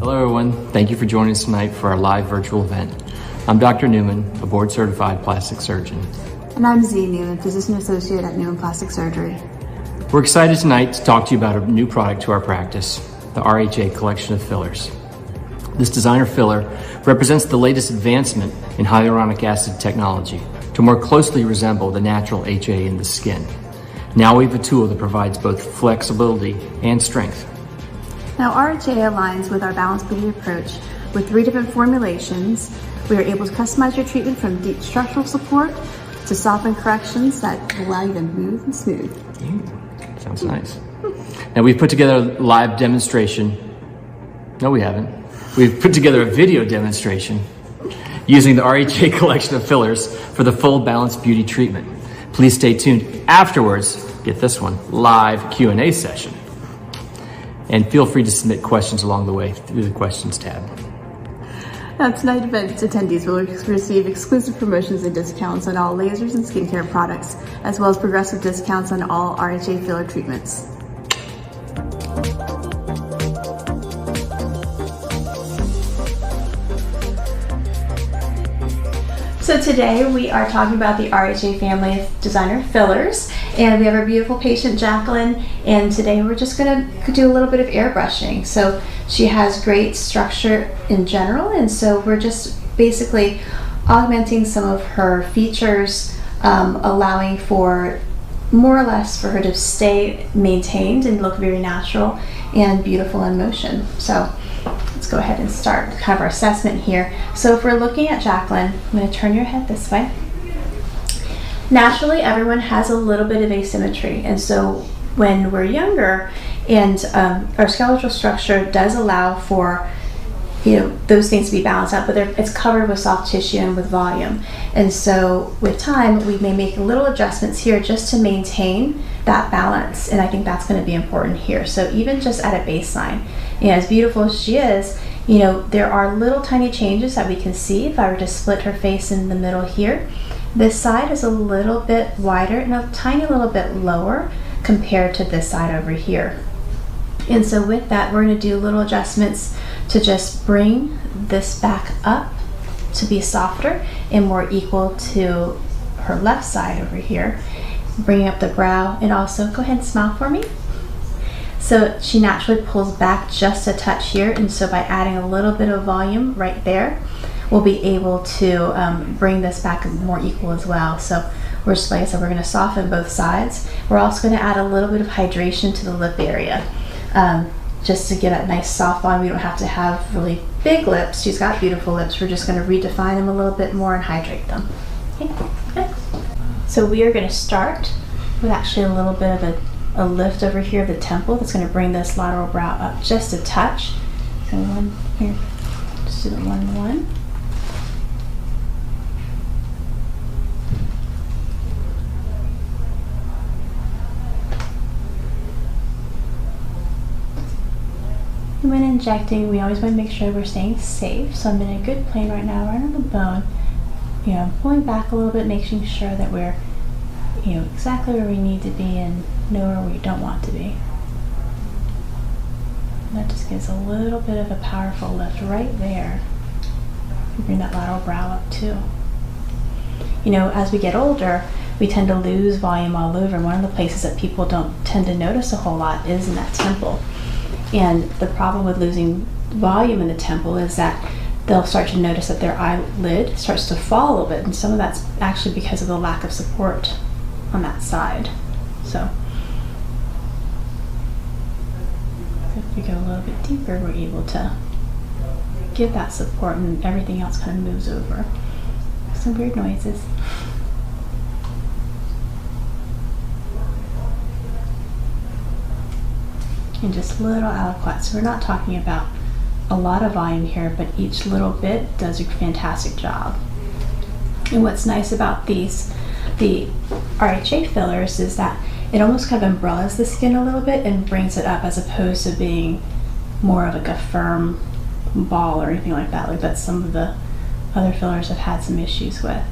Hello everyone, thank you for joining us tonight for our live virtual event. I'm Dr. Newman, a board-certified plastic surgeon. And I'm Z. Newman, Physician Associate at Newman Plastic Surgery. We're excited tonight to talk to you about a new product to our practice, the RHA collection of fillers. This designer filler represents the latest advancement in hyaluronic acid technology to more closely resemble the natural HA in the skin. Now we have a tool that provides both flexibility and strength. Now RHA aligns with our balanced beauty approach with 3 different formulations. We are able to customize your treatment from deep structural support to soften corrections that allow you to move and smooth. Sounds nice. Now we've put together a live demonstration. No, we haven't. We've put together a video demonstration using the RHA collection of fillers for the full balanced beauty treatment. Please stay tuned afterwards, get this one, live Q&A session. And feel free to submit questions along the way through the questions tab. Now tonight's event attendees will receive exclusive promotions and discounts on all lasers and skincare products, as well as progressive discounts on all RHA filler treatments. So today we are talking about the RHA family of designer fillers, and we have our beautiful patient Jacqueline, and today we're just going to do a little bit of airbrushing. So she has great structure in general, and so we're just basically augmenting some of her features, allowing for more or less for her to stay maintained and look very natural and beautiful in motion. So let's go ahead and start kind of our assessment here. So if we're looking at Jacqueline, I'm going to turn your head this way. Naturally, everyone has a little bit of asymmetry, and so when we're younger and our skeletal structure does allow for those things to be balanced out, but it's covered with soft tissue and with volume. And so with time, we may make little adjustments here just to maintain that balance, and I think that's going to be important here. So even just at a baseline, as beautiful as she is, there are little tiny changes that we can see. If I were to split her face in the middle here, this side is a little bit wider and a tiny little bit lower compared to this side over here. And so with that, we're going to do little adjustments to just bring this back up to be softer and more equal to her left side over here. Bringing up the brow, and also go ahead and smile for me. So she naturally pulls back just a touch here, and so by adding a little bit of volume right there, we'll be able to bring this back more equal as well. So we're just, like I said, we're going to soften both sides. We're also going to add a little bit of hydration to the lip area, just to get a nice soft line. We don't have to have really big lips. She's got beautiful lips. We're just going to redefine them a little bit more and hydrate them. Okay, good. So we are going to start with actually a little bit of a lift over here of the temple that's going to bring this lateral brow up just a touch. So one here, just do the 1-1. When injecting, we always want to make sure we're staying safe. So I'm in a good plane right now, right on the bone. Pulling back a little bit, making sure that we're, exactly where we need to be and nowhere we don't want to be. And that just gives a little bit of a powerful lift right there. Bring that lateral brow up too. As we get older, we tend to lose volume all over. One of the places that people don't tend to notice a whole lot is in that temple. And the problem with losing volume in the temple is that they'll start to notice that their eyelid starts to fall a little bit, and some of that's actually because of the lack of support on that side. So if we go a little bit deeper, we're able to give that support, and everything else kind of moves over. Some weird noises. And just little aliquots. So we're not talking about a lot of volume here, but each little bit does a fantastic job. And what's nice about the RHA fillers is that it almost kind of umbrellas the skin a little bit and brings it up, as opposed to being more of like a firm ball or anything like that. Like that's some of the other fillers have had some issues with.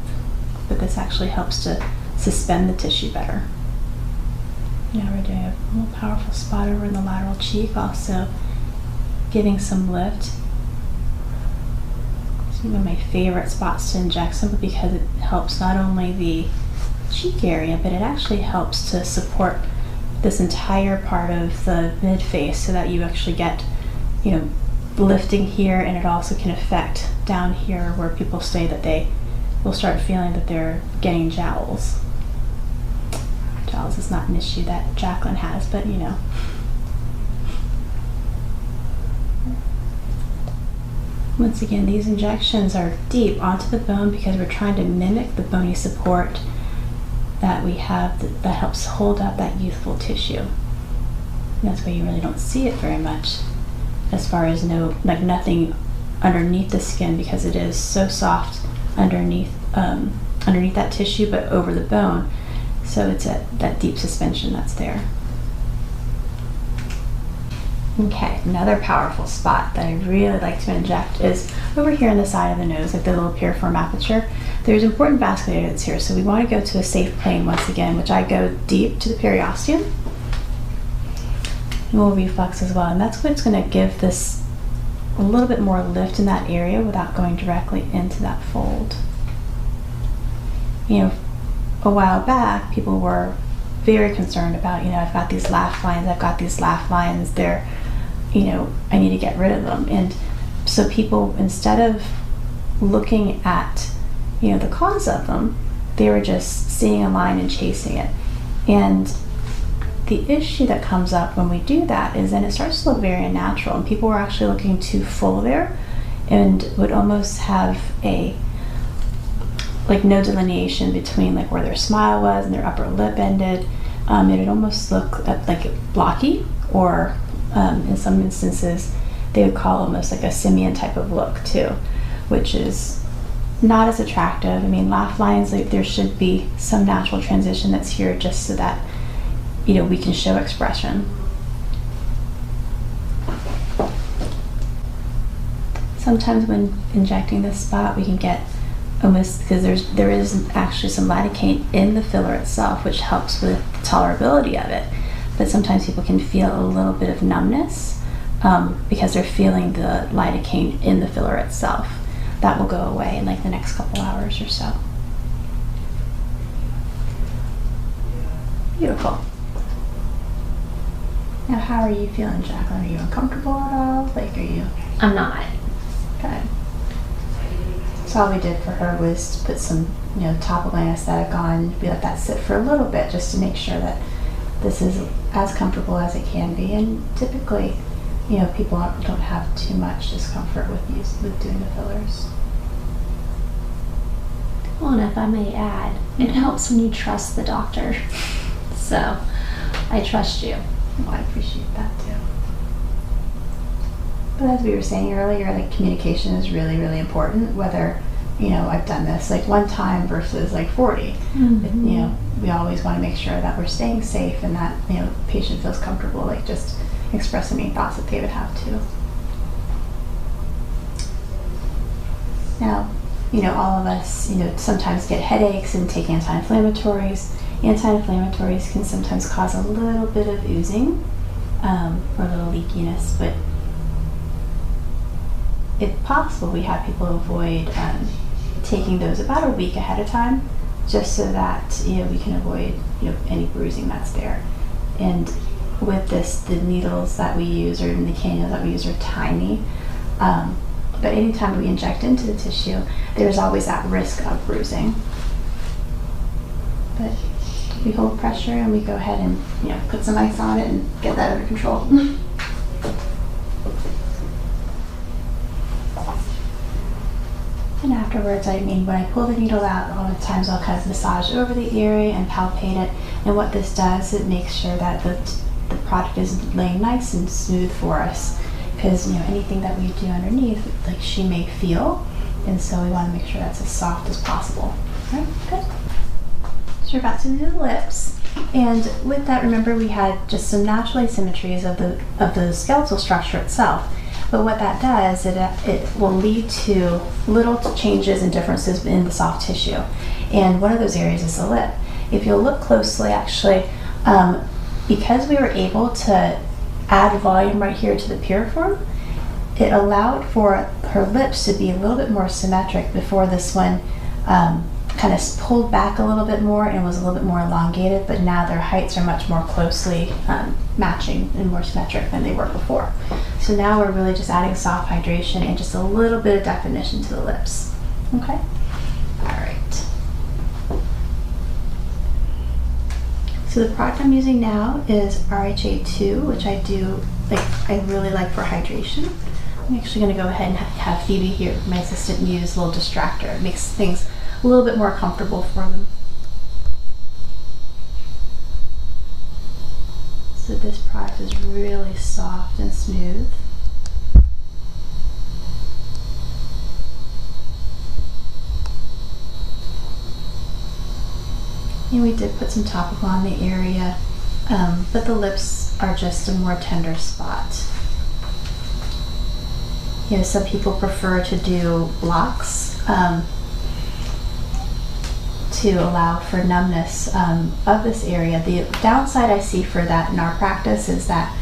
But this actually helps to suspend the tissue better. Now we're doing a more powerful spot over in the lateral cheek, also giving some lift. It's one of my favorite spots to inject simply because it helps not only the cheek area, but it actually helps to support this entire part of the mid face so that you actually get, you know, lifting here, and it also can affect down here where people say that they will start feeling that they're getting jowls. Jowls is not an issue that Jacqueline has, but you know. Once again, these injections are deep onto the bone because we're trying to mimic the bony support that we have that helps hold up that youthful tissue. And that's why you really don't see it very much, as far as nothing underneath the skin, because it is so soft underneath that tissue, but over the bone. So it's that deep suspension that's there. Okay, another powerful spot that I really like to inject is over here on the side of the nose, like the little piriform aperture. There's important vasculature that's here, so we want to go to a safe plane once again, which I go deep to the periosteum. And we'll reflex as well, and that's what's going to give this a little bit more lift in that area without going directly into that fold. You know, a while back, people were very concerned about, you know, I've got these laugh lines, they're, you know, I need to get rid of them. And so people, instead of looking at, you know, the cause of them, they were just seeing a line and chasing it. And the issue that comes up when we do that is then it starts to look very unnatural, and people were actually looking too full there and would almost have like no delineation between like where their smile was and their upper lip ended. It would almost look like blocky, or in some instances they would call almost like a simian type of look too, which is not as attractive. I mean, laugh lines, like, there should be some natural transition that's here just so that, you know, we can show expression. Sometimes when injecting this spot, we can get almost, because there is actually some lidocaine in the filler itself, which helps with the tolerability of it. But sometimes people can feel a little bit of numbness because they're feeling the lidocaine in the filler itself. That will go away in like the next couple hours or so. Beautiful. Now, how are you feeling, Jacqueline? Are you uncomfortable at all? Like, are you? I'm not. Good. So all we did for her was to put some, you know, topical anesthetic on. We let that sit for a little bit just to make sure that this is as comfortable as it can be. And typically, you know, people don't have too much discomfort with doing the fillers. Well, and if I may add, it helps when you trust the doctor. So, I trust you. Well, I appreciate that too. But as we were saying earlier, like, communication is really, really important, whether, you know, I've done this like one time versus like 40. Mm-hmm. You know, we always want to make sure that we're staying safe and that, you know, the patient feels comfortable, like, just expressing any thoughts that they would have too. Now, you know, all of us, you know, sometimes get headaches and take anti-inflammatories. Anti-inflammatories can sometimes cause a little bit of oozing or a little leakiness, but if possible, we have people avoid taking those about a week ahead of time, just so that, you know, we can avoid, you know, any bruising that's there. And with this, the needles that we use, or even the cannulas that we use, are tiny. But anytime we inject into the tissue, there's always that risk of bruising. But we hold pressure and we go ahead and, you know, put some ice on it and get that under control. And afterwards, I mean, when I pull the needle out, a lot of times I'll kind of massage over the area and palpate it. And what this does, it makes sure that the product is laying nice and smooth for us. Because, you know, anything that we do underneath, like, she may feel. And so we want to make sure that's as soft as possible. All right, good. So we're about to do the lips. And with that, remember, we had just some natural asymmetries of the skeletal structure itself. But what that does, it will lead to little changes and differences in the soft tissue. And one of those areas is the lip. If you'll look closely, actually, because we were able to add volume right here to the piriform, it allowed for her lips to be a little bit more symmetric before this one kind of pulled back a little bit more and was a little bit more elongated, but now their heights are much more closely matching and more symmetric than they were before. So now we're really just adding soft hydration and just a little bit of definition to the lips. Okay? All right. So the product I'm using now is RHA 2, which I really like for hydration. I'm actually going to go ahead and have Phoebe here, my assistant, use a little distractor. It makes things a little bit more comfortable for them. So this product is really soft and smooth. And we did put some topical on the area, but the lips are just a more tender spot. You know, some people prefer to do blocks to allow for numbness of this area. The downside I see for that in our practice is that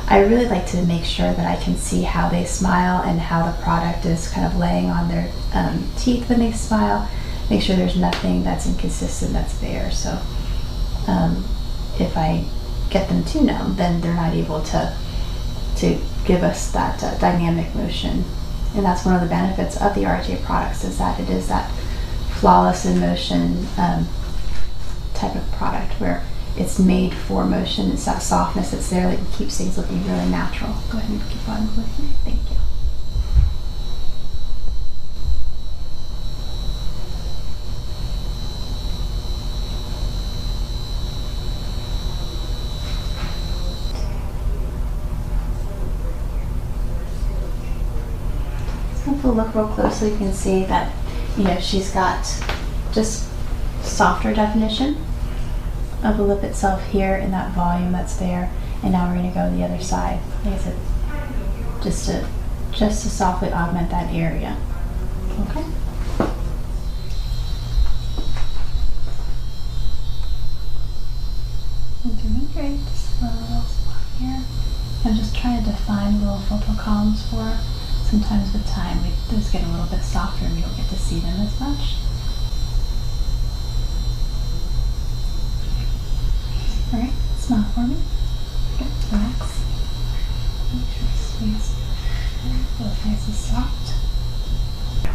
I really like to make sure that I can see how they smile and how the product is kind of laying on their teeth when they smile. Make sure there's nothing that's inconsistent that's there. So if I get them too numb, then they're not able to give us that dynamic motion. And that's one of the benefits of the RHA products, is that it is that flawless in motion type of product where it's made for motion. It's that softness that's there that keeps things looking really natural. Go ahead and keep on clicking. Thank you. So if we look real closely, you can see that, you know, she's got just softer definition of the lip itself here and that volume that's there. And now we're going to go to the other side. Like I said, just to softly augment that area. Okay. You're doing great. Just a little spot here. I'm just trying to define little focal columns for her. Sometimes with time, those get a little bit softer and we don't get to see them as much. All right, smile for me. Good, relax. Make sure to squeeze. Both nice and soft.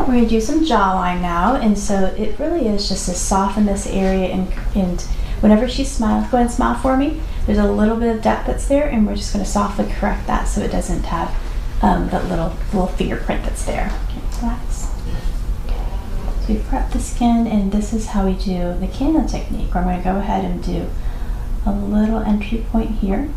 We're going to do some jawline now, and so it really is just to soften this area, and whenever she smiles, go ahead and smile for me. There's a little bit of depth that's there, and we're just going to softly correct that so it doesn't have that little fingerprint that's there. Okay, relax. So we prep the skin, and this is how we do the cannula technique, where I'm going to go ahead and do a little entry point here.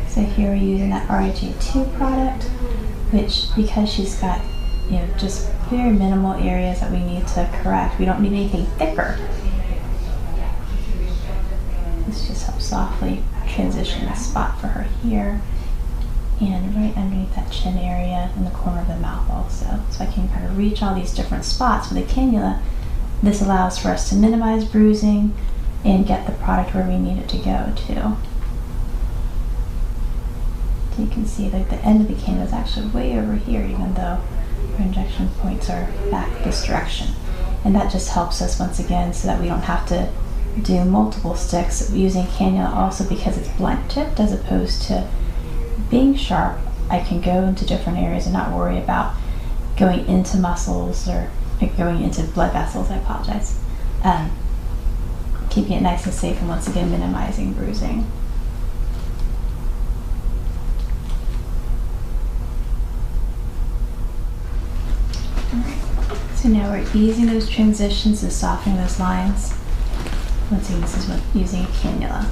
So here we're using that RHA 2 product, which, because she's got, you know, just very minimal areas that we need to correct, we don't need anything thicker. This just helps softly transition the spot for her here and right underneath that chin area in the corner of the mouth also. So I can kind of reach all these different spots with a cannula. This allows for us to minimize bruising and get the product where we need it to go to. So you can see that the end of the cannula is actually way over here, even though our injection points are back this direction. And that just helps us once again so that we don't have to do multiple sticks using cannula, also because it's blunt tipped as opposed to being sharp. I can go into different areas and not worry about going into muscles or going into blood vessels. I apologize. Keeping it nice and safe, and once again minimizing bruising. So now we're easing those transitions and softening those lines. Once again, this is using a cannula.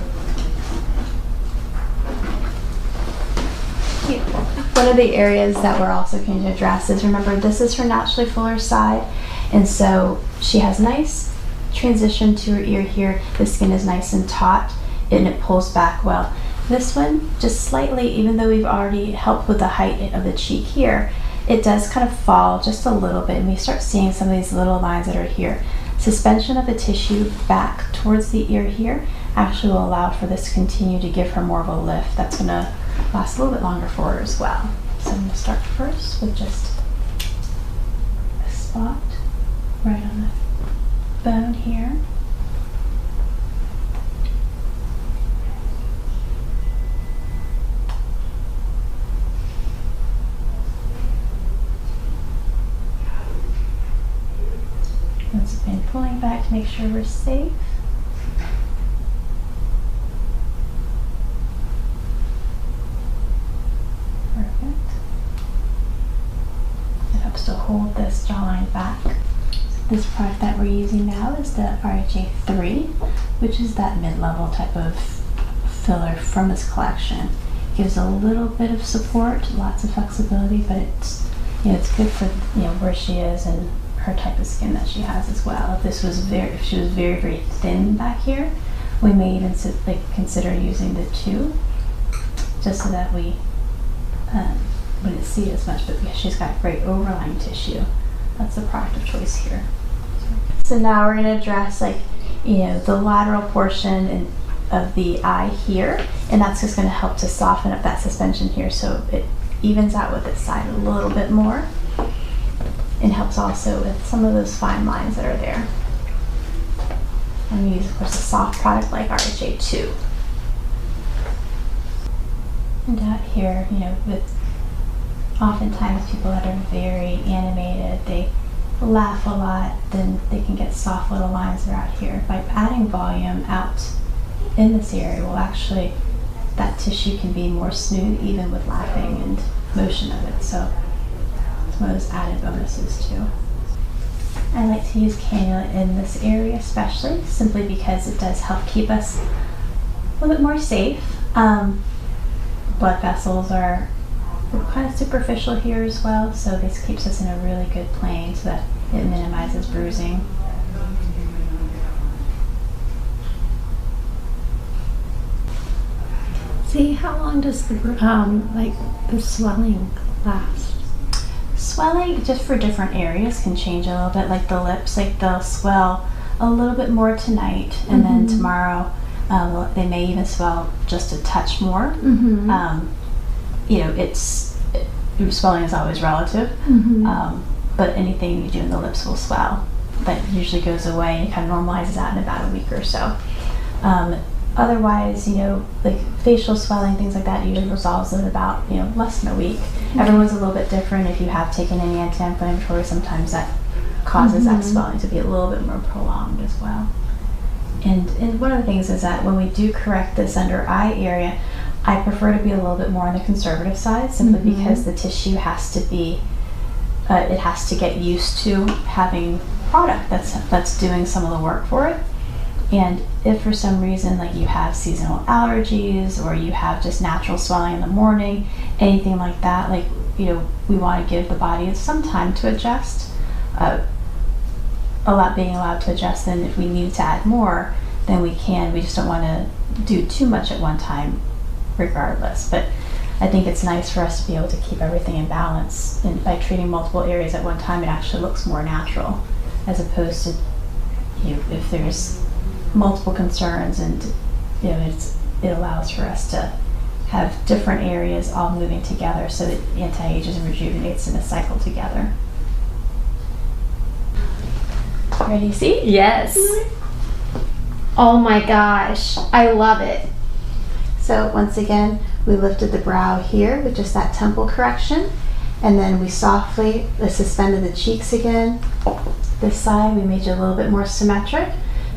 One of the areas that we're also going to address is, remember, this is her naturally fuller side, and so she has nice transition to her ear here. The skin is nice and taut and it pulls back well. This one, just slightly, even though we've already helped with the height of the cheek here, it does kind of fall just a little bit, and we start seeing some of these little lines that are here. Suspension of the tissue back towards the ear here actually will allow for this to continue to give her more of a lift. That's going to last a little bit longer for her as well. So I'm going to start first with just a spot right on the bone here. Once again, pulling back to make sure we're safe. Perfect. It helps to hold this jawline back. This product that we're using now is the RHA 3, which is that mid-level type of filler from this collection. Gives a little bit of support, lots of flexibility, but it's, you know, it's good for, you know, where she is and her type of skin that she has as well. If she was very thin back here, we may even consider using the 2, just so that we wouldn't see it as much. But because she's got great overlying tissue, that's the product of choice here. So now we're going to address, like, you know, the lateral portion of the eye here, and that's just going to help to soften up that suspension here, so it evens out with its side a little bit more. And helps also with some of those fine lines that are there. I'm going to use, of course, a soft product like RHA 2. And out here, you know, with oftentimes people that are very animated, they laugh a lot, then they can get soft little lines that are out here. By adding volume out in this area, will actually, that tissue can be more smooth even with laughing and motion of it. So one of those added bonuses too. I like to use cannula in this area especially, simply because it does help keep us a little bit more safe. Blood vessels are kind of superficial here as well, so this keeps us in a really good plane so that it minimizes bruising. See, how long does the swelling last? Swelling, just for different areas, can change a little bit. Like the lips, like they'll swell a little bit more tonight, and then tomorrow they may even swell just a touch more. You know, swelling is always relative, but anything you do in the lips will swell. That usually goes away and kind of normalizes out in about a week or so. Otherwise, you know, like facial swelling, things like that usually resolves in about, you know, less than a week. Everyone's a little bit different. If you have taken any anti-inflammatory, sometimes that causes that swelling to be a little bit more prolonged as well. And one of the things is that when we do correct this under eye area, I prefer to be a little bit more on the conservative side, simply because the tissue has to be, it has to get used to having product that's doing some of the work for it. And if for some reason, like, you have seasonal allergies, or you have just natural swelling in the morning, anything like that, like, you know, we want to give the body some time to adjust, being allowed to adjust. And if we need to add more, then we can. We just don't want to do too much at one time regardless. But I think it's nice for us to be able to keep everything in balance, and by treating multiple areas at one time, it actually looks more natural, as opposed to, you know, if there's multiple concerns, and, you know, it allows for us to have different areas all moving together, so that anti-ages and rejuvenates in a cycle together. Ready to see? Yes. Oh my gosh, I love it. So once again, we lifted the brow here with just that temple correction, and then we softly suspended the cheeks again. This side, we made you a little bit more symmetric,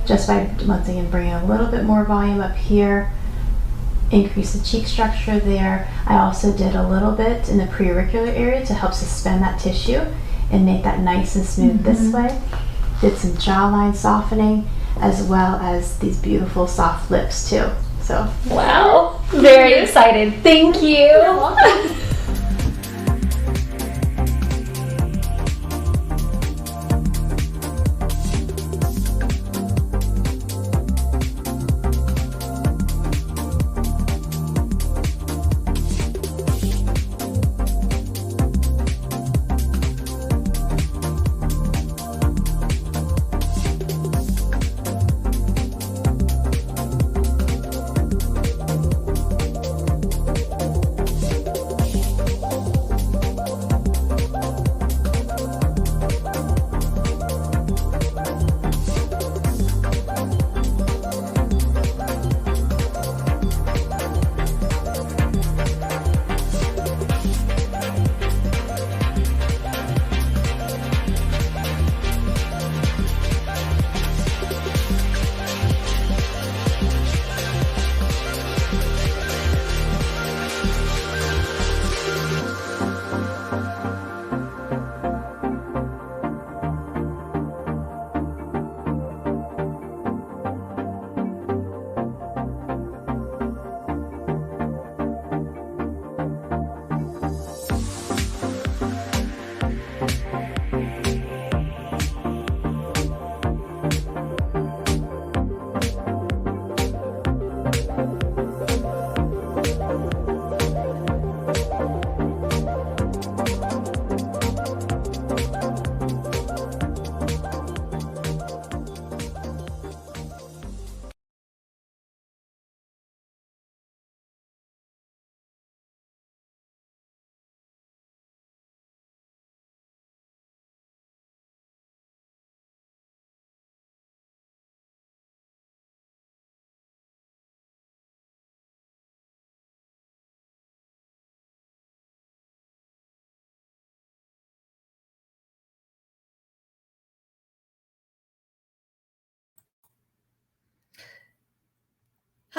just by, once again, bringing a little bit more volume up here, increase the cheek structure there. I also did a little bit in the preauricular area to help suspend that tissue and make that nice and smooth this way. Did some jawline softening, as well as these beautiful soft lips too. So, wow, very excited. Thank you. You're welcome.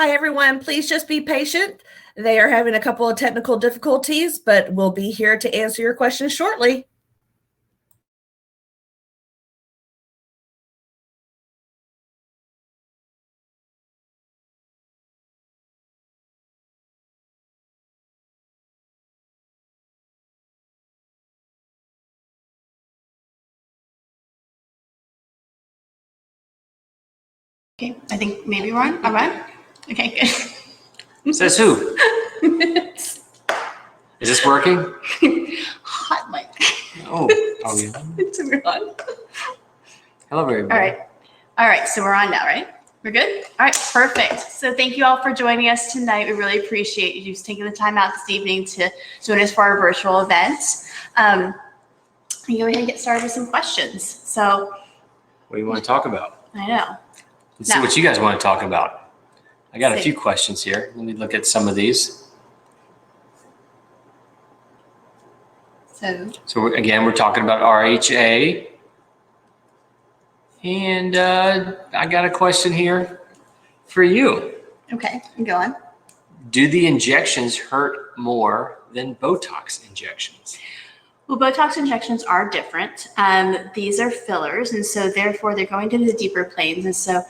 Hi, everyone. Please just be patient. They are having a couple of technical difficulties, but we'll be here to answer your questions shortly. Okay, I think maybe we're on. All right. Okay, good. Says who? Is this working? Hot mic. Oh, are we on? So we're on. Hello, everybody. All right. All right, so we're on now, right? We're good? All right, perfect. So thank you all for joining us tonight. We really appreciate you just taking the time out this evening to join us for our virtual event. We go ahead and get started with some questions. So What do you want to talk about? I know. Let's see what you guys want to talk about. I got a See. few questions here. Let me look at some of these. So again, we're talking about RHA. And I got a question here for you. Okay, go on. Do the injections hurt more than Botox injections? Well, Botox injections are different. These are fillers, and so therefore they're going into the deeper planes. And so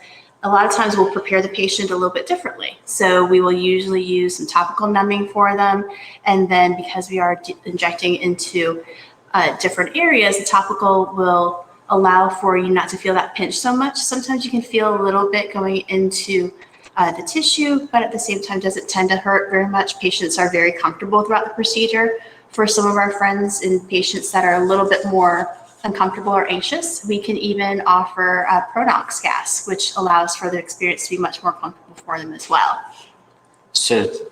a lot of times we'll prepare the patient a little bit differently. So we will usually use some topical numbing for them. And then because we are injecting into different areas, the topical will allow for you not to feel that pinch so much. Sometimes you can feel a little bit going into the tissue, but at the same time doesn't tend to hurt very much. Patients are very comfortable throughout the procedure. For some of our friends and patients that are a little bit more uncomfortable or anxious, we can even offer Pronox gas, which allows for the experience to be much more comfortable for them as well. So to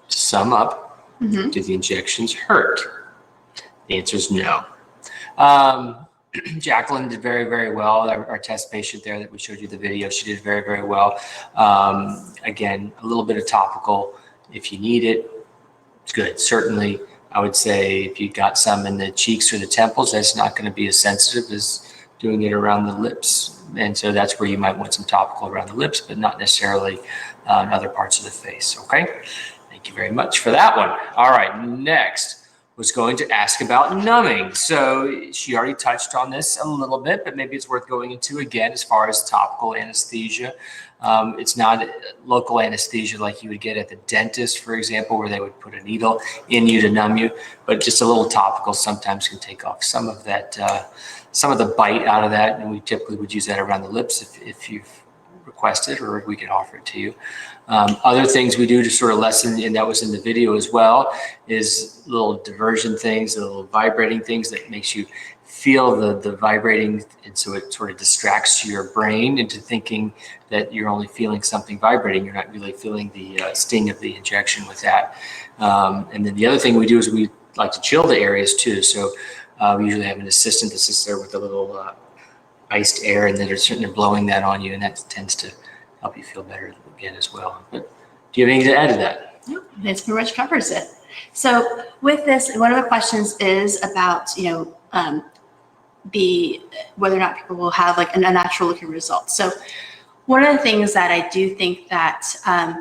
sum up, do the injections hurt? The answer is no. Jacqueline did very, very well. Our test patient there that we showed you the video, she did very, very well. Again, a little bit of topical if you need it, it's good. Certainly, I would say if you got some in the cheeks or the temples, that's not going to be as sensitive as doing it around the lips. And so that's where you might want some topical around the lips, but not necessarily in other parts of the face. Okay. Thank you very much for that one. All right. Next was going to ask about numbing. So she already touched on this a little bit, but maybe it's worth going into again as far as topical anesthesia. It's not local anesthesia like you would get at the dentist, for example, where they would put a needle in you to numb you, but just a little topical sometimes can take off some of that, some of the bite out of that. And we typically would use that around the lips if you've requested, or we can offer it to you. Other things we do to sort of lessen, and that was in the video as well, is little diversion things, little vibrating things that makes you feel the vibrating, and so it sort of distracts your brain into thinking that you're only feeling something vibrating. You're not really feeling the sting of the injection with that. And then the other thing we do is we like to chill the areas too. So we usually have an assistant that sits there with a little iced air, and then they're blowing that on you, and that tends to help you feel better again as well. But do you have anything to add to that? Nope, this pretty much covers it. So with this, one of the questions is about, whether or not people will have like a natural looking result. So one of the things that I do think that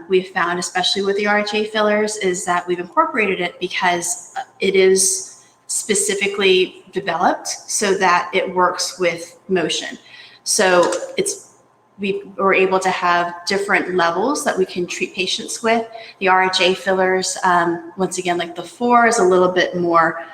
we've found, especially with the RHA fillers, is that we've incorporated it because it is specifically developed so that it works with motion. So we were able to have different levels that we can treat patients with. The RHA fillers, once again, like the 4 is a little bit more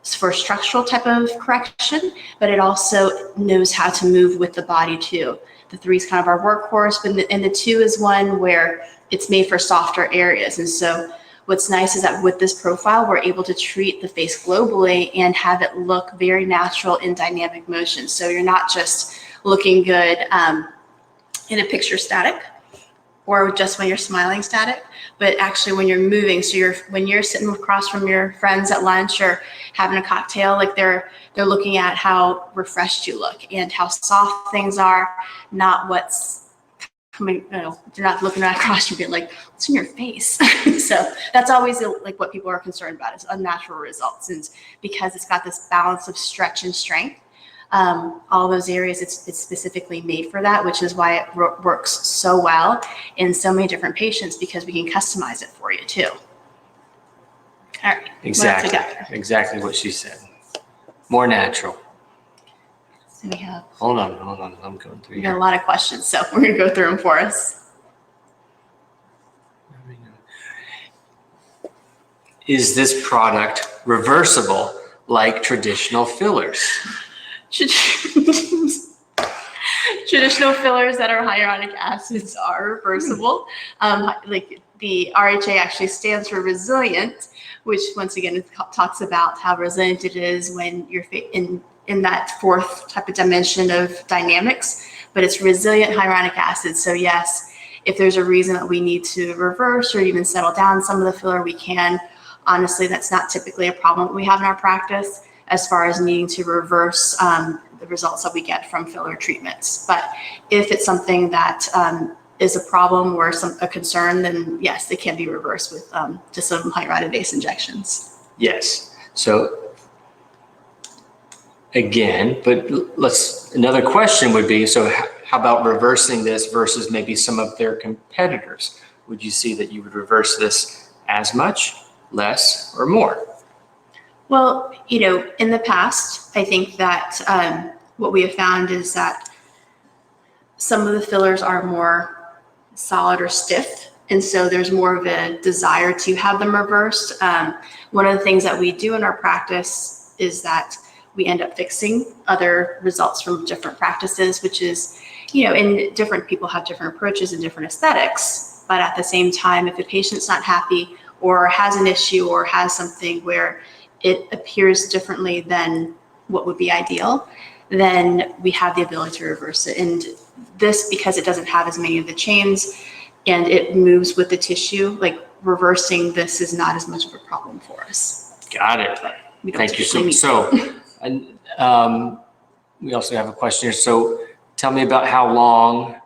for structural type of correction, but it also knows how to move with the body too. The 3 is kind of our workhorse, and the 2 is one where it's made for softer areas. And so what's nice is that with this profile, we're able to treat the face globally and have it look very natural in dynamic motion. So you're not just looking good in a picture static, or just when you're smiling static, but actually when you're moving. So when you're sitting across from your friends at lunch or having a cocktail, like they're looking at how refreshed you look and how soft things are, not what's coming, they're not looking right across you being like, what's in your face? So that's always like what people are concerned about, is unnatural results. And because it's got this balance of stretch and strength, all those areas, it's specifically made for that, which is why it works so well in so many different patients, because we can customize it for you too. All right. Exactly what she said. More natural. So we have. Hold on. I'm going through We got here. a lot of questions, so we're going to go through them for us. Is this product reversible like traditional fillers? Traditional fillers that are hyaluronic acids are reversible. Like the RHA actually stands for resilient, which once again it talks about how resilient it is when you're in that fourth type of dimension of dynamics, but it's resilient hyaluronic acid. So yes, if there's a reason that we need to reverse or even settle down some of the filler, we can. Honestly, that's not typically a problem we have in our practice as far as needing to reverse the results that we get from filler treatments. But if it's something that is a problem or a concern, then yes, they can be reversed with just some hyaluronate-based injections. Yes. So again, but another question would be, so how about reversing this versus maybe some of their competitors? Would you see that you would reverse this as much, less, or more? Well, in the past, I think that what we have found is that some of the fillers are more solid or stiff, and so there's more of a desire to have them reversed. One of the things that we do in our practice is that we end up fixing other results from different practices, which is, and different people have different approaches and different aesthetics, but at the same time, if the patient's not happy or has an issue or has something where it appears differently than what would be ideal, then we have the ability to reverse it. And this, because it doesn't have as many of the chains and it moves with the tissue, like reversing this is not as much of a problem for us. Got it. Thank you. So, and we also have a question here. So tell me about how long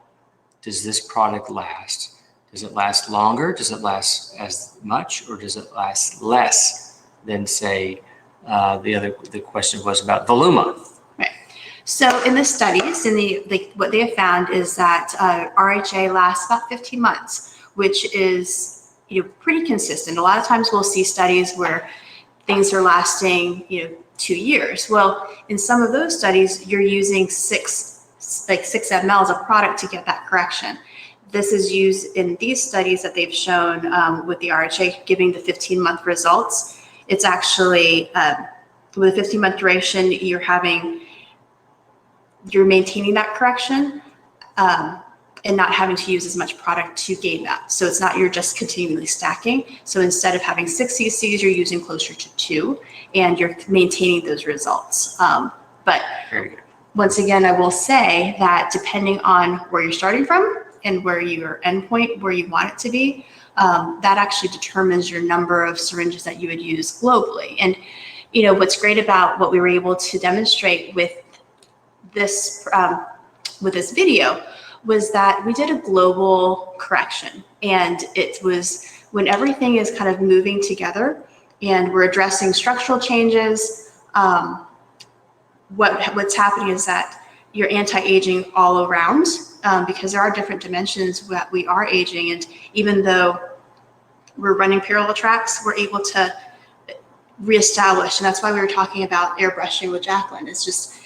does this product last? Does it last longer? Does it last as much, or does it last less than, say, the question was about Voluma? Right. So in the studies, what they have found is that RHA lasts about 15 months, which is pretty consistent. A lot of times we'll see studies where things are lasting 2 years. Well, in some of those studies, you're using 6 mLs of product to get that correction. This is used in these studies that they've shown with the RHA giving the 15-month results. It's actually, with a 15-month duration, you're maintaining that correction and not having to use as much product to gain that. So it's not you're just continually stacking. So instead of having 6 cc's, you're using closer to 2, and you're maintaining those results. But once again, I will say that depending on where you're starting from, and where your endpoint, where you want it to be, that actually determines your number of syringes that you would use globally. And what's great about what we were able to demonstrate with this video was that we did a global correction, and it was when everything is kind of moving together and we're addressing structural changes. What's happening is that you're anti-aging all around. Because there are different dimensions that we are aging, and even though we're running parallel tracks, we're able to reestablish, and that's why we were talking about airbrushing with Jacqueline. It's just,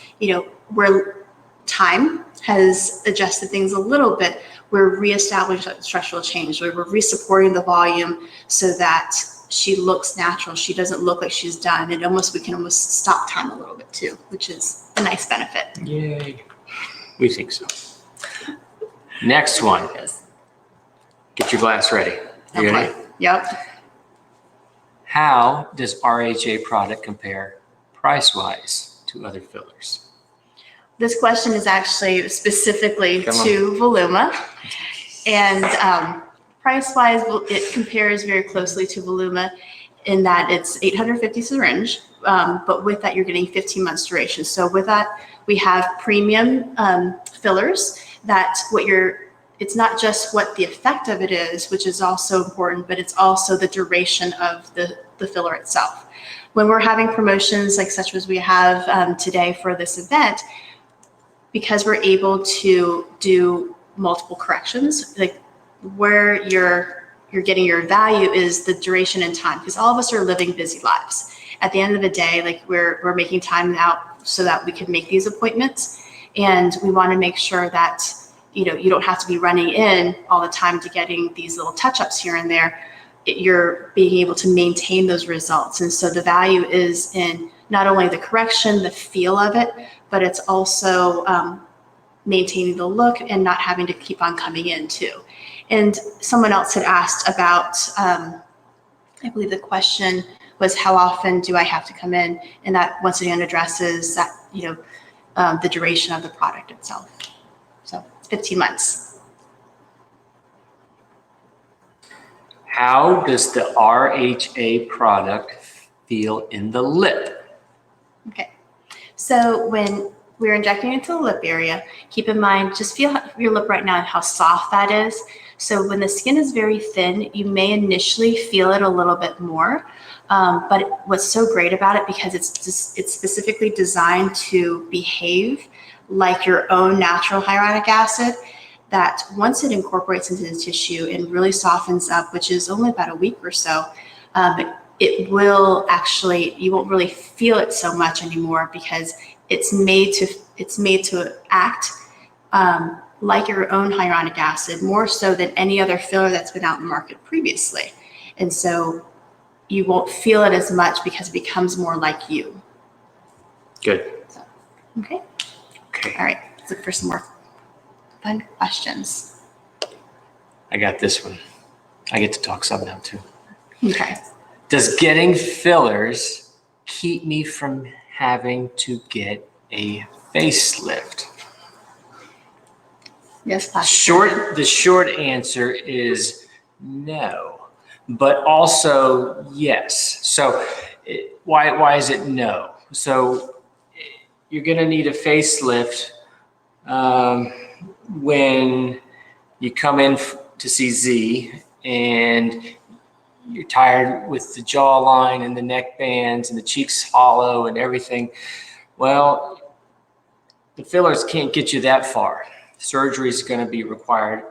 where time has adjusted things a little bit, we're reestablishing structural change, where we're resupporting the volume so that she looks natural. She doesn't look like she's done, and we can almost stop time a little bit too, which is a nice benefit. Yay. We think so. Next one. Get your glass ready. You ready? Yep. How does RHA product compare price-wise to other fillers? This question is actually specifically to Voluma, and price-wise, it compares very closely to Voluma in that it's $850 syringe, but with that, you're getting 15 months duration. So with that, we have premium fillers. It's not just what the effect of it is, which is also important, but it's also the duration of the the filler itself. When we're having promotions like such as we have today for this event, because we're able to do multiple corrections, like where you're getting your value is the duration and time, because all of us are living busy lives. At the end of the day, like we're making time out so that we can make these appointments, and we want to make sure that you don't have to be running in all the time to getting these little touch-ups here and there. You're being able to maintain those results, and so the value is in not only the correction, the feel of it, but it's also maintaining the look and not having to keep on coming in too. And someone else had asked about, I believe the question was, how often do I have to come in? And that once again addresses that, the duration of the product itself. So it's 15 months. How does the RHA product feel in the lip? Okay. So when we're injecting into the lip area, keep in mind, just feel your lip right now, how soft that is. So when the skin is very thin, you may initially feel it a little bit more. But what's so great about it, because it's specifically designed to behave like your own natural hyaluronic acid, that once it incorporates into the tissue and really softens up, which is only about a week or so, it will actually, you won't really feel it so much anymore, because it's made to act like your own hyaluronic acid, more so than any other filler that's been out in the market previously. And so you won't feel it as much because it becomes more like you. Good. So, okay. Okay. All right. Let's look for some more fun questions. I got this one. I get to talk some now too. Okay. Does getting fillers keep me from having to get a facelift? Yes, The short answer is no, but also yes. So why is it no? So you're going to need a facelift when you come in to see Z and you're tired with the jawline and the neck bands and the cheeks hollow and everything. Well, the fillers can't get you that far. Surgery is going to be required.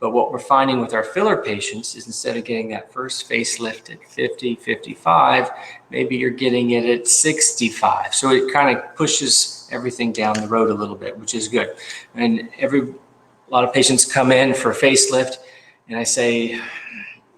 But what we're finding with our filler patients is, instead of getting that first facelift at 50, 55, maybe you're getting it at 65. So it kind of pushes everything down the road a little bit, which is good. And a lot of patients come in for a facelift, and I say,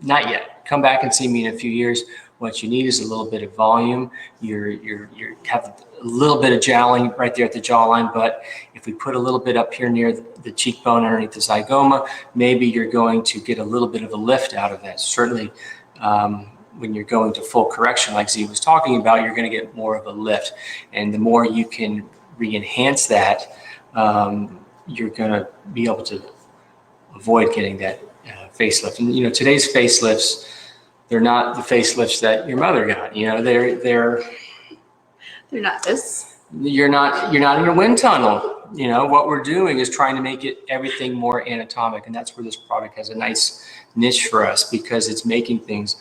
not yet. Come back and see me in a few years. What you need is a little bit of volume. You have a little bit of jowling right there at the jawline, but if we put a little bit up here near the cheekbone underneath the zygoma, maybe you're going to get a little bit of a lift out of that. Certainly, when you're going to full correction, like Z was talking about, you're going to get more of a lift. And the more you can re-enhance that, you're going to be able to avoid getting that facelift. And today's facelifts, they're not the facelifts that your mother got. They're not this. You're not in a wind tunnel. What we're doing is trying to make everything more anatomic, and that's where this product has a nice niche for us, because it's making things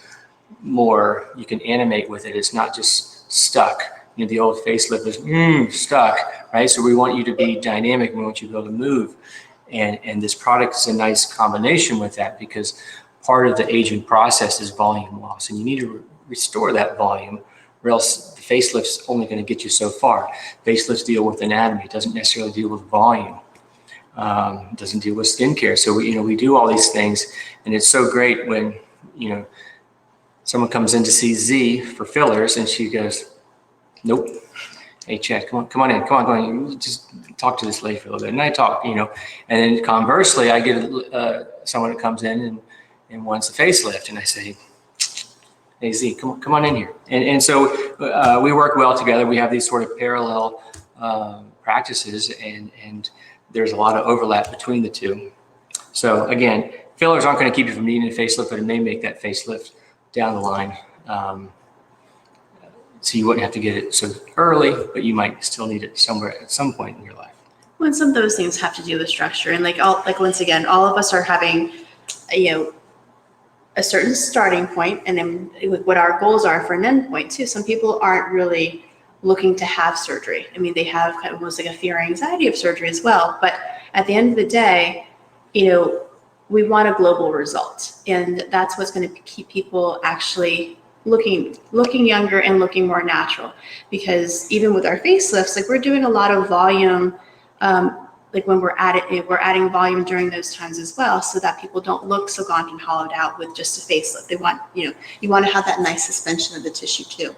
more, you can animate with it. It's not just stuck. The old facelift is stuck, right? So we want you to be dynamic. We want you to be able to move. And this product is a nice combination with that, because part of the aging process is volume loss, and you need to restore that volume, or else the facelift's only going to get you so far. Facelifts deal with anatomy. It doesn't necessarily deal with volume. It doesn't deal with skincare. So we do all these things, and it's so great when someone comes in to see Z for fillers, and she goes, "Nope. Hey, Chad, come on in. Come on. Just talk to this lady for a little bit." And I talk, and then conversely, I get someone that comes in and wants a facelift, and I say, "Hey, Z, come on in here." And so we work well together. We have these sort of parallel practices, and there's a lot of overlap between the two. So again, fillers aren't going to keep you from needing a facelift, but it may make that facelift down the line. So you wouldn't have to get it so early, but you might still need it somewhere at some point in your life. When some of those things have to do with structure, and once again, all of us are having, a certain starting point, and then what our goals are for an end point too. Some people aren't really looking to have surgery. I mean, they have kind of almost like a fear or anxiety of surgery as well. But at the end of the day, we want a global result, and that's what's going to keep people actually looking younger and looking more natural. Because even with our facelifts, like we're doing a lot of volume, like when we're at it, we're adding volume during those times as well, so that people don't look so gaunt and hollowed out with just a facelift. They want, you want to have that nice suspension of the tissue too.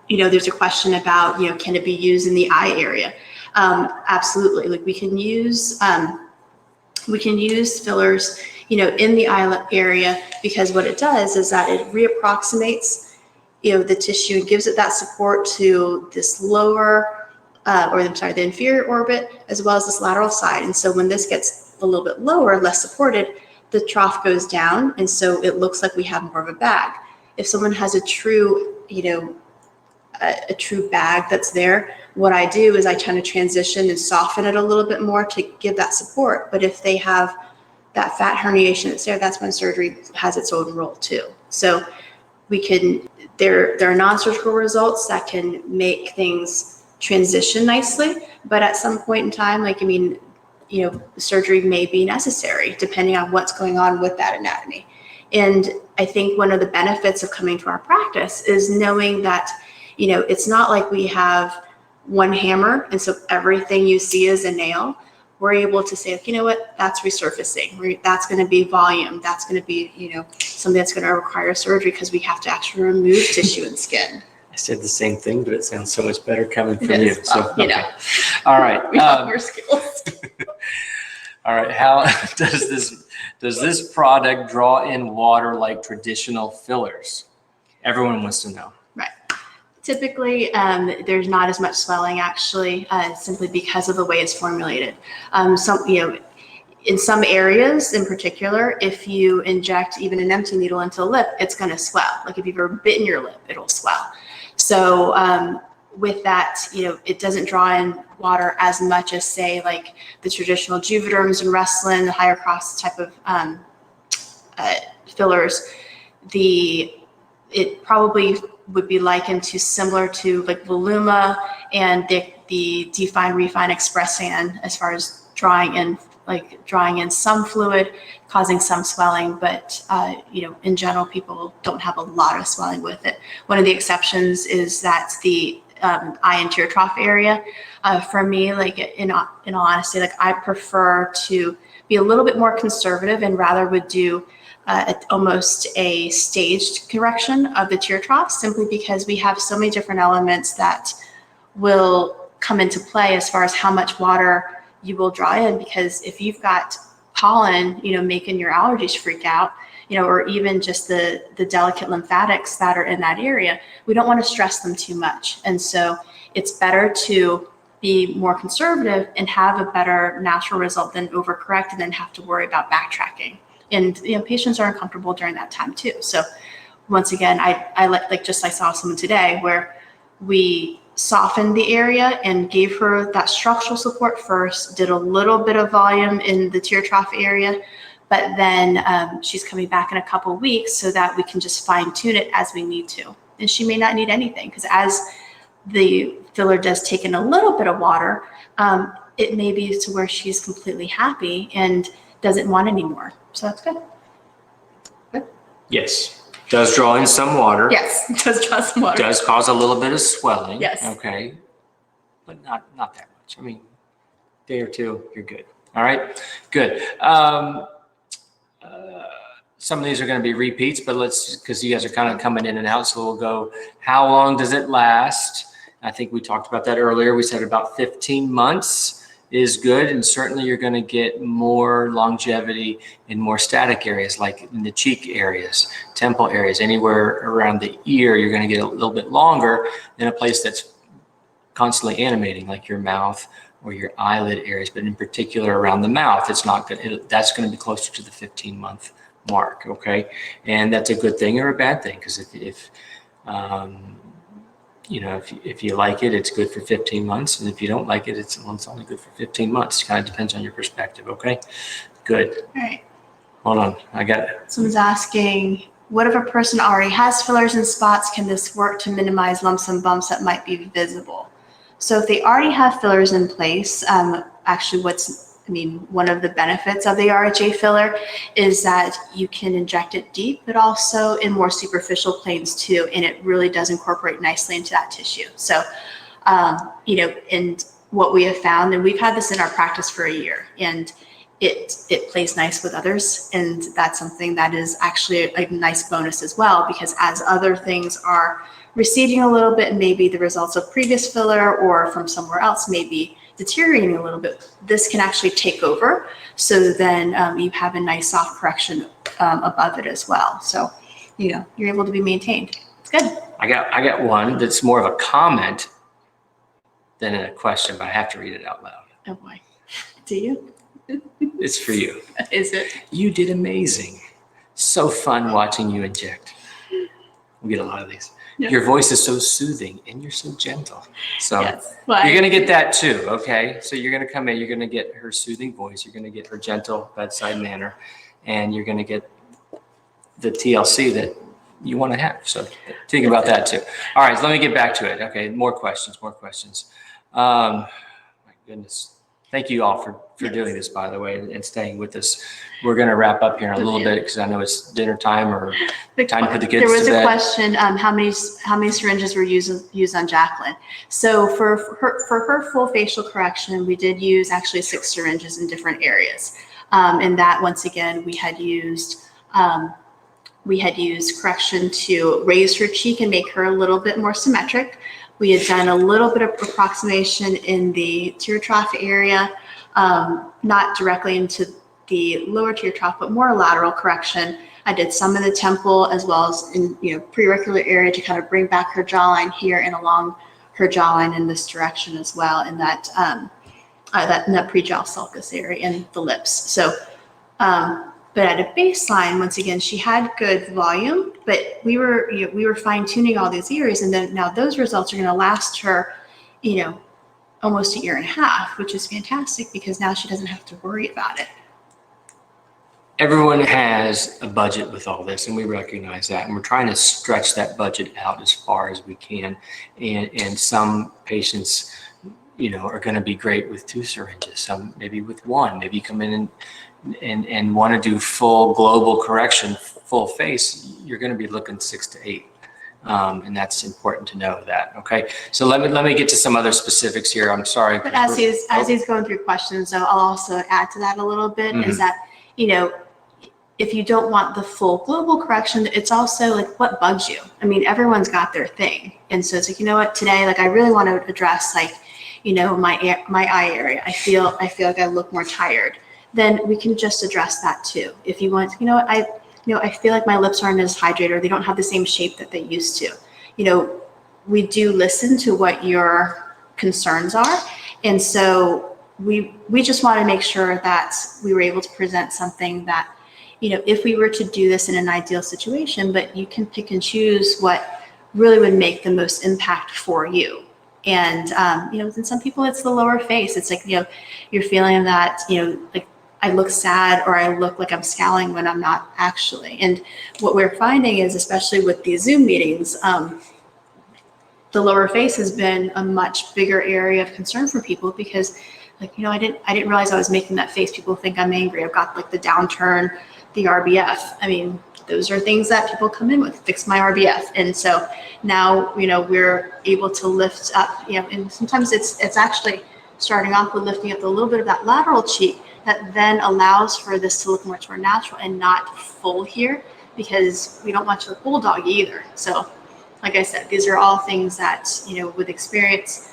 There's a question about, can it be used in the eye area? Absolutely. Like we can use fillers, in the eye area, because what it does is that it reapproximates, the tissue and gives it that support to this lower, the inferior orbit, as well as this lateral side. And so when this gets a little bit lower, less supported, the trough goes down. And so it looks like we have more of a bag. If someone has a true, a true bag that's there, what I do is I tend to transition and soften it a little bit more to give that support. But if they have that fat herniation that's there, that's when surgery has its own role too. So there are non-surgical results that can make things transition nicely, but at some point in time, surgery may be necessary depending on what's going on with that anatomy. And I think one of the benefits of coming to our practice is knowing that, it's not like we have one hammer and so everything you see is a nail. We're able to say, you know what, that's resurfacing. That's going to be volume. That's going to be, something that's going to require surgery because we have to actually remove tissue and skin. I said the same thing, but it sounds so much better coming from you. So, okay. All right. We have more skills. All right. How does this product draw in water like traditional fillers? Everyone wants to know. Right. Typically, there's not as much swelling actually, simply because of the way it's formulated. In some areas in particular, if you inject even an empty needle into a lip, it's going to swell. Like if you've ever bitten your lip, it'll swell. So with that, it doesn't draw in water as much as, say, like the traditional Juvederms and Restylane, the higher cost type of fillers. It probably would be likened to similar to like Voluma and the Define Refine Expressan as far as drawing in some fluid, causing some swelling, but in general, people don't have a lot of swelling with it. One of the exceptions is that the eye and tear trough area. For me, like in all honesty, like I prefer to be a little bit more conservative and rather would do almost a staged correction of the tear trough, simply because we have so many different elements that will come into play as far as how much water you will draw in. Because if you've got pollen, making your allergies freak out, or even just the delicate lymphatics that are in that area, we don't want to stress them too much. And so it's better to be more conservative and have a better natural result than overcorrect and then have to worry about backtracking. And patients are uncomfortable during that time too. So once again, I like just I saw someone today where we softened the area and gave her that structural support first, did a little bit of volume in the tear trough area, but then she's coming back in a couple of weeks so that we can just fine tune it as we need to. And she may not need anything, because as the filler does take in a little bit of water, it may be to where she's completely happy and doesn't want any more. So that's good. Good. Yes. Does draw in some water. Yes, it does draw some water. Does cause a little bit of swelling. Yes. Okay. But not that much. I mean, day or two, you're good. All right. Good. Some of these are going to be repeats, but because you guys are kind of coming in and out, so we'll go, how long does it last? I think we talked about that earlier. We said about 15 months is good, and certainly you're going to get more longevity in more static areas, like in the cheek areas, temple areas, anywhere around the ear. You're going to get a little bit longer than a place that's constantly animating, like your mouth or your eyelid areas. But in particular around the mouth, it's not good. That's going to be closer to the 15-month mark. Okay, and that's a good thing or a bad thing, because if you like it, it's good for 15 months. And if you don't like it, it's only good for 15 months. It kind of depends on your perspective. Okay, good. All right. Hold on, I got it. Someone's asking, what if a person already has fillers and spots? Can this work to minimize lumps and bumps that might be visible? So if they already have fillers in place, actually one of the benefits of the RHA filler is that you can inject it deep, but also in more superficial planes too, and it really does incorporate nicely into that tissue. So, and what we have found, and we've had this in our practice for a year, and it plays nice with others, and that's something that is actually a nice bonus as well, because as other things are receding a little bit, and maybe the results of previous filler or from somewhere else may be deteriorating a little bit, this can actually take over. So then you have a nice soft correction above it as well. So, you're able to be maintained. It's good. I got one that's more of a comment than a question, but I have to read it out loud. Oh boy. Do you? It's for you. Is it? You did amazing. So fun watching you inject. We get a lot of these. Yeah. Your voice is so soothing and you're so gentle. So Yes. Well, you're going to get that too, okay? So you're going to come in, you're going to get her soothing voice, you're going to get her gentle bedside manner, and you're going to get the TLC that you want to have. So think about that too. All right, so let me get back to it. Okay, more questions. My goodness. Thank you all for doing this, by the way, and staying with us. We're going to wrap up here in a little bit because I know it's dinner time or time to put the kids to bed. There was a question, how many syringes were used on Jacqueline? So for her full facial correction, we did use actually 6 syringes in different areas. And that, once again, we had used correction to raise her cheek and make her a little bit more symmetric. We had done a little bit of approximation in the tear trough area, not directly into the lower tear trough, but more lateral correction. I did some in the temple as well as in preauricular area to kind of bring back her jawline here and along her jawline in this direction as well, in that pre-jowl sulcus area and the lips. So, but at a baseline, once again, she had good volume, but we were fine tuning all these areas, and then now those results are going to last her, almost a year and a half, which is fantastic because now she doesn't have to worry about it. Everyone has a budget with all this, and we recognize that, and we're trying to stretch that budget out as far as we can. And some patients, are going to be great with 2 syringes, some maybe with 1. Maybe you come in and want to do full global correction, full face, you're going to be looking 6 to 8. And that's important to know that. Okay. So let me get to some other specifics here. I'm sorry. But as he's going through questions, though, I'll also add to that a little bit, is that, if you don't want the full global correction, it's also like what bugs you. I mean, everyone's got their thing. And so it's like, what, today, like I really want to address my eye area. I feel like I look more tired. Then we can just address that too. If you want, I feel like my lips aren't as hydrated, or they don't have the same shape that they used to. We do listen to what your concerns are. And so we just want to make sure that we were able to present something that, if we were to do this in an ideal situation, but you can pick and choose what really would make the most impact for you. And, in some people, it's the lower face. It's like, you're feeling that, like, I look sad or I look like I'm scowling when I'm not actually. And what we're finding is, especially with these Zoom meetings, the lower face has been a much bigger area of concern for people because, like, I didn't realize I was making that face. People think I'm angry. I've got like the downturn, the RBF. I mean, those are things that people come in with, fix my RBF. And so now, we're able to lift up, and sometimes it's actually starting off with lifting up a little bit of that lateral cheek that then allows for this to look much more natural and not full here, because we don't want to look bulldog either. So like I said, these are all things that, with experience,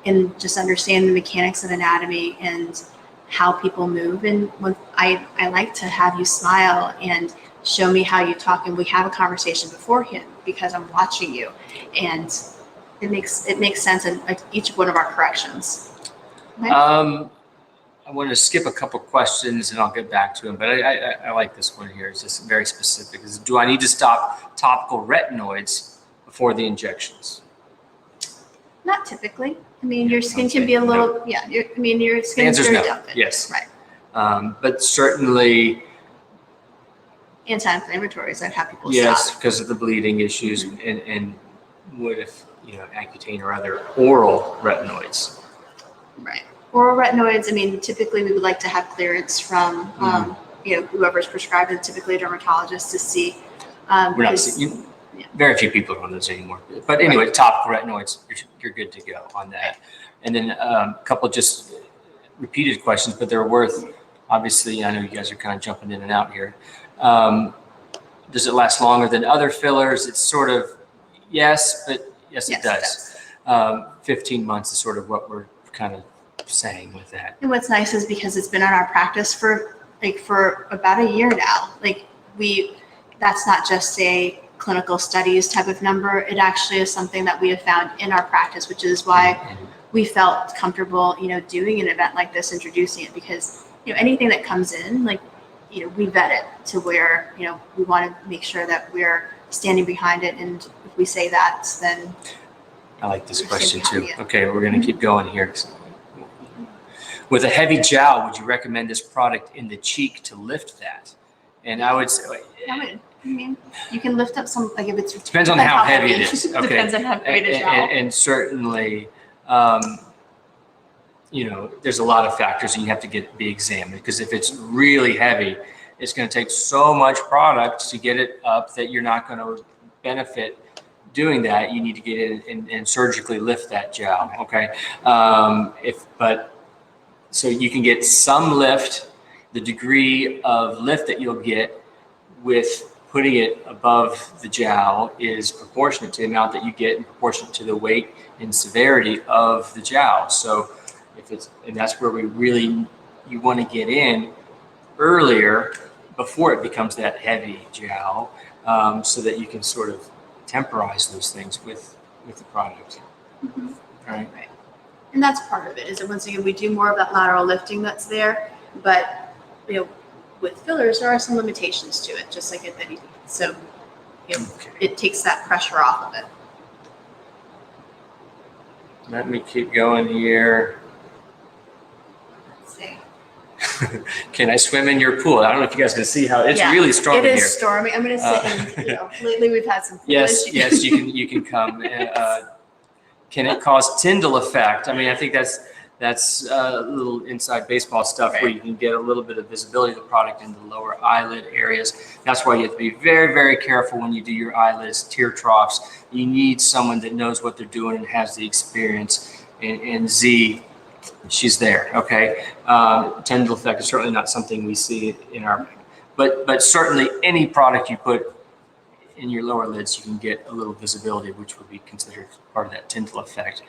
and just understand the mechanics of anatomy and how people move. And when I like to have you smile and show me how you talk, and we have a conversation beforehand because I'm watching you, and it makes sense in like each one of our corrections. Okay? I want to skip a couple questions and I'll get back to them, but I like this one here. It's just very specific. Do I need to stop topical retinoids before the injections? Not typically. I mean, your skin can be a little, your skin is very delicate. Yes. Right. But certainly anti-inflammatories that have people Yes, stop. because of the bleeding issues, and what if, Accutane or other oral retinoids? Right. Oral retinoids, I mean, typically we would like to have clearance from, whoever's prescribed it, typically a dermatologist, to see. We're not because- seeing, very few people are on those anymore. But anyway, topical retinoids, you're good to go on that. And then a couple just repeated questions, but they're worth, obviously, I know you guys are kind of jumping in and out here. Does it last longer than other fillers? It's sort of yes, but yes, it does. 15 months is sort of what we're kind of saying with that. And what's nice is because it's been in our practice for about a year now. That's not just a clinical studies type of number. It actually is something that we have found in our practice, which is why we felt comfortable, doing an event like this, introducing it, because, anything that comes in, we vet it to where, we want to make sure that we're standing behind it. And if we say that, then I like this question too. Okay, we're going to keep going here. With a heavy jowl, would you recommend this product in the cheek to lift that? And I would say, you can lift up some, if it's depends on how heavy it is. Okay. Depends on how heavy it is. And certainly, there's a lot of factors, and you have to be examined, because if it's really heavy, it's going to take so much product to get it up that you're not going to benefit doing that. You need to get in and surgically lift that jowl. Okay. So you can get some lift. The degree of lift that you'll get with putting it above the jowl is proportionate to the amount that you get, and proportionate to the weight and severity of the jowl. So and that's where you want to get in earlier, before it becomes that heavy jowl, so that you can sort of temporize those things with the product. Mm-hmm. Right. And that's part of it, is that once again, we do more of that lateral lifting that's there, but with fillers, there are some limitations to it, just like with anything. So it takes that pressure off of it. Let me keep going here. Let's see. Can I swim in your pool? I don't know if you guys can see how it's really stormy here. It is stormy. I'm going to sit in, lately we've had some. Yes, you can come. Can it cause Tyndall effect? I mean, I think that's a little inside baseball stuff, where you can get a little bit of visibility of the product in the lower eyelid areas. That's why you have to be very, very careful when you do your eyelids, tear troughs. You need someone that knows what they're doing and has the experience. And Z, she's there. Okay. Tyndall effect is certainly not something we see in our, but certainly any product you put in your lower lids, you can get a little visibility, which would be considered part of that Tyndall effect.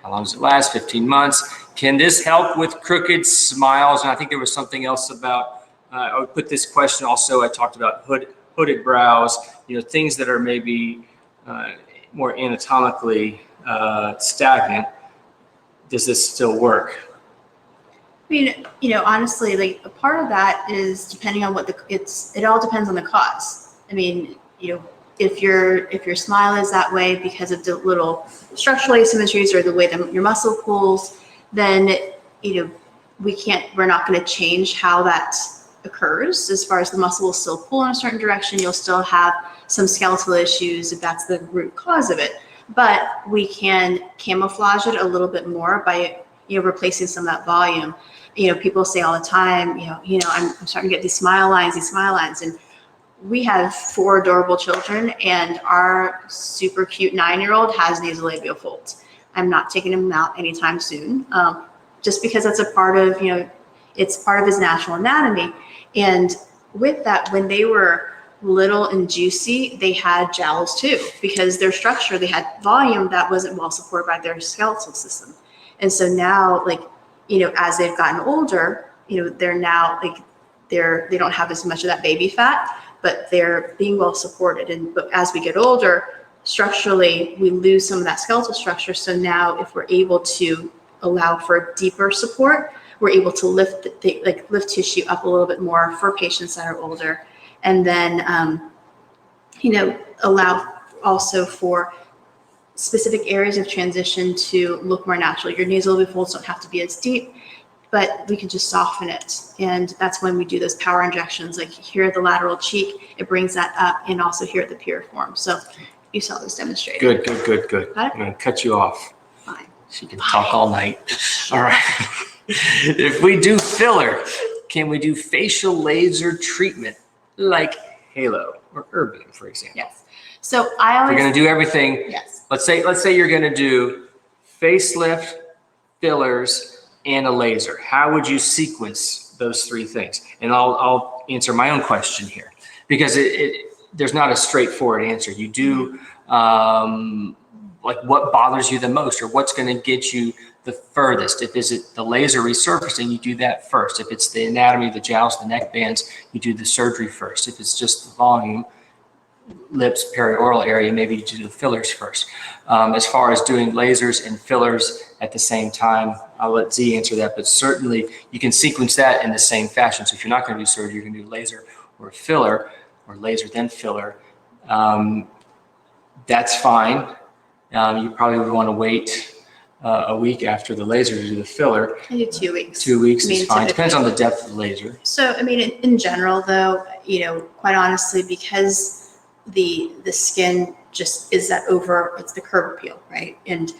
How long does it last? 15 months. Can this help with crooked smiles? And I think there was something else about, I would put this question also, I talked about hooded brows, things that are maybe more anatomically stagnant. Does this still work? I mean, honestly, a part of that is depending on it all depends on the cause. I mean, if your smile is that way because of the little structural asymmetries or the way that your muscle pulls, then we're not going to change how that occurs. As far as the muscle will still pull in a certain direction, you'll still have some skeletal issues if that's the root cause of it. But we can camouflage it a little bit more by replacing some of that volume. People say all the time, I'm starting to get these smile lines, and we have 4 adorable children, and our super cute 9-year-old has nasolabial folds. I'm not taking him out anytime soon, just because that's a part of, it's part of his natural anatomy. And with that, when they were little and juicy, they had jowls too, because their structure, they had volume that wasn't well supported by their skeletal system. And so now, as they've gotten older, they're now they don't have as much of that baby fat, but they're being well supported. But as we get older, structurally, we lose some of that skeletal structure. So now if we're able to allow for deeper support, we're able to lift tissue up a little bit more for patients that are older. And then, allow also for specific areas of transition to look more natural. Your nasolabial folds don't have to be as deep. but we can just soften it. And that's when we do those power injections, like here at the lateral cheek, it brings that up, and also here at the piriform. So you saw this demonstrated. Good. I'm going to cut you off. Fine. She can talk all night. All right. If we do filler, can we do facial laser treatment like Halo or Urban, for example? Yes. So I always. We're going to do everything. Yes. Let's say you're going to do facelift, fillers, and a laser. How would you sequence those three things? And I'll answer my own question here, because there's not a straightforward answer. You do like what bothers you the most, or what's going to get you the furthest. If is it the laser resurfacing, you do that first. If it's the anatomy, the jowls, the neck bands, you do the surgery first. If it's just the volume, lips, perioral area, maybe you do the fillers first. As far as doing lasers and fillers at the same time, I'll let Z answer that, but certainly you can sequence that in the same fashion. So if you're not going to do surgery, you're going to do laser or filler, or laser then filler. That's fine. You probably would want to wait a week after the laser to do the filler. I do 2 weeks. 2 weeks I mean, is fine. typically. Depends on the depth of the laser. So, I mean, in general, though, quite honestly, because the skin just is it's the curb appeal, right? And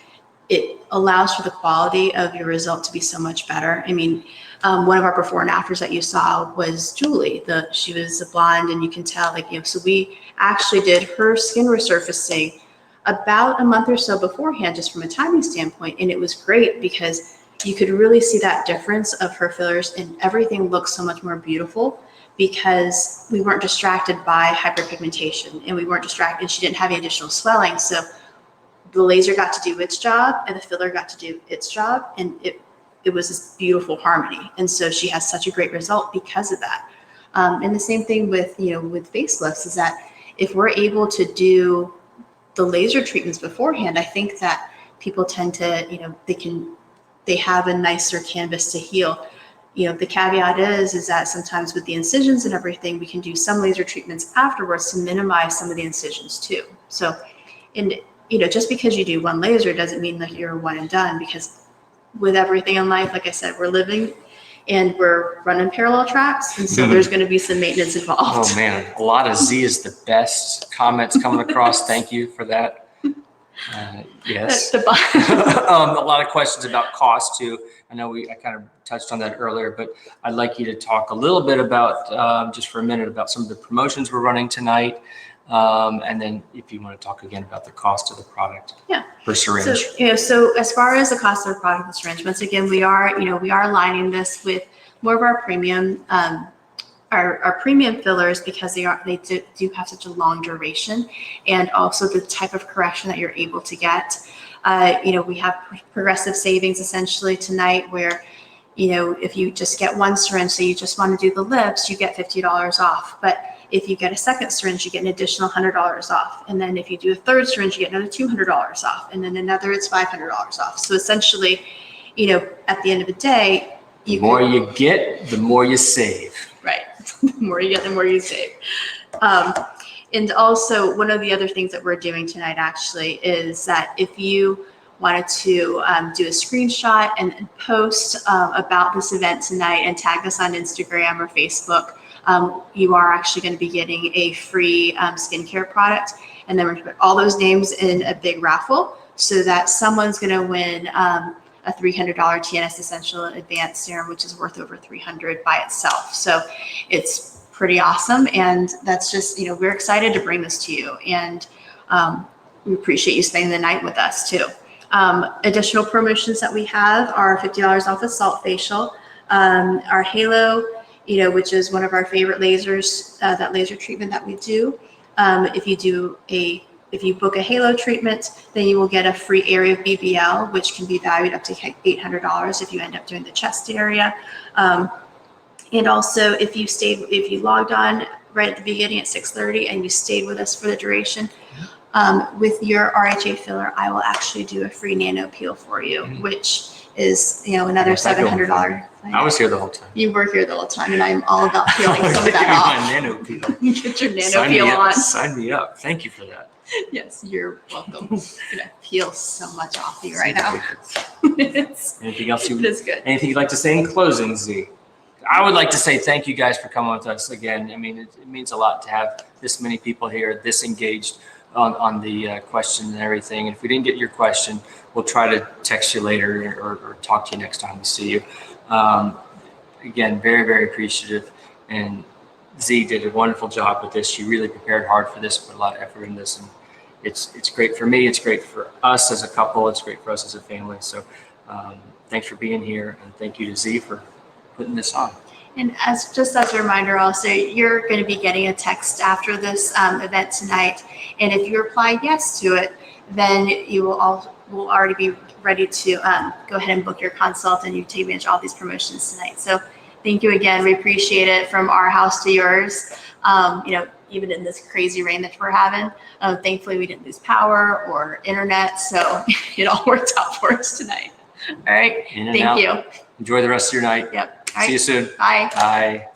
it allows for the quality of your result to be so much better. I mean, one of our before and afters that you saw was Julie. She was a blonde, and you can tell, so we actually did her skin resurfacing about a month or so beforehand, just from a timing standpoint. And it was great because you could really see that difference of her fillers, and everything looks so much more beautiful because we weren't distracted by hyperpigmentation, and we weren't distracted, and she didn't have any additional swelling. So the laser got to do its job, and the filler got to do its job, and it was this beautiful harmony. And so she has such a great result because of that. And the same thing with facelifts, is that if we're able to do the laser treatments beforehand, I think that people tend to, they have a nicer canvas to heal. The caveat is that sometimes with the incisions and everything, we can do some laser treatments afterwards to minimize some of the incisions too. So, and just because you do one laser doesn't mean that you're one and done, because with everything in life, like I said, we're living and we're running parallel tracks. And so there's going to be some maintenance involved. Oh man, a lot of Z is the best comments coming across. Thank you for that. Yes. A lot of questions about cost too. I know I kind of touched on that earlier, but I'd like you to talk a little bit about, just for a minute, about some of the promotions we're running tonight. And then if you want to talk again about the cost of the product per syringe. So as far as the cost of the product, the syringe, once again, we are aligning this with more of our premium, our premium fillers, because they do have such a long duration, and also the type of correction that you're able to get. We have progressive savings essentially tonight, where, if you just get one syringe, so you just want to do the lips, you get $50 off. But if you get a second syringe, you get an additional $100 off. And then if you do a third syringe, you get another $200 off. And then another, it's $500 off. So essentially, at the end of the day, the more you get, the more you save. Right. The more you get, the more you save. And also, one of the other things that we're doing tonight actually is that if you wanted to do a screenshot and post about this event tonight and tag us on Instagram or Facebook, you are actually going to be getting a free skincare product. And then we're going to put all those names in a big raffle, so that someone's going to win a $300 TNS Essential Advanced Serum, which is worth over $300 by itself. So it's pretty awesome. And that's just, we're excited to bring this to you. And we appreciate you spending the night with us too. Additional promotions that we have are $50 off a salt facial, our Halo, which is one of our favorite lasers, that laser treatment that we do. If you book a Halo treatment, then you will get a free area of BBL, which can be valued up to $800 if you end up doing the chest area. And also, if you logged on right at the beginning at 6:30 and you stayed with us for the duration, with your RHA filler, I will actually do a free nano peel for you, which is, another What's that going $700. I was here the whole time. You were here the whole time, and I'm all about peeling some of that My off. nano peel. Get your nano Sign me peel up. on. Sign me up. Thank you for that. Yes, you're welcome. It's gonna peel so much off you right now. Anything else It is good. Anything you'd like to say in closing, Z? I would like to say thank you guys for coming with us again. I mean, it means a lot to have this many people here, this engaged on the question and everything. And if we didn't get your question, we'll try to text you later or talk to you next time we see you. Again, very, very appreciative. And Z did a wonderful job with this. She really prepared hard for this, put a lot of effort in this. And it's great for me. It's great for us as a couple. It's great for us as a family. So thanks for being here. And thank you to Z for putting this on. And as a reminder also, you're going to be getting a text after this event tonight. And if you reply yes to it, then you will already be ready to go ahead and book your consult, and you take advantage of all these promotions tonight. So thank you again. We appreciate it from our house to yours. Even in this crazy rain that we're having, thankfully we didn't lose power or internet. So it all worked out for us tonight. All right. Thank you. Enjoy the rest of your night. Yep. See you soon. Bye. Bye.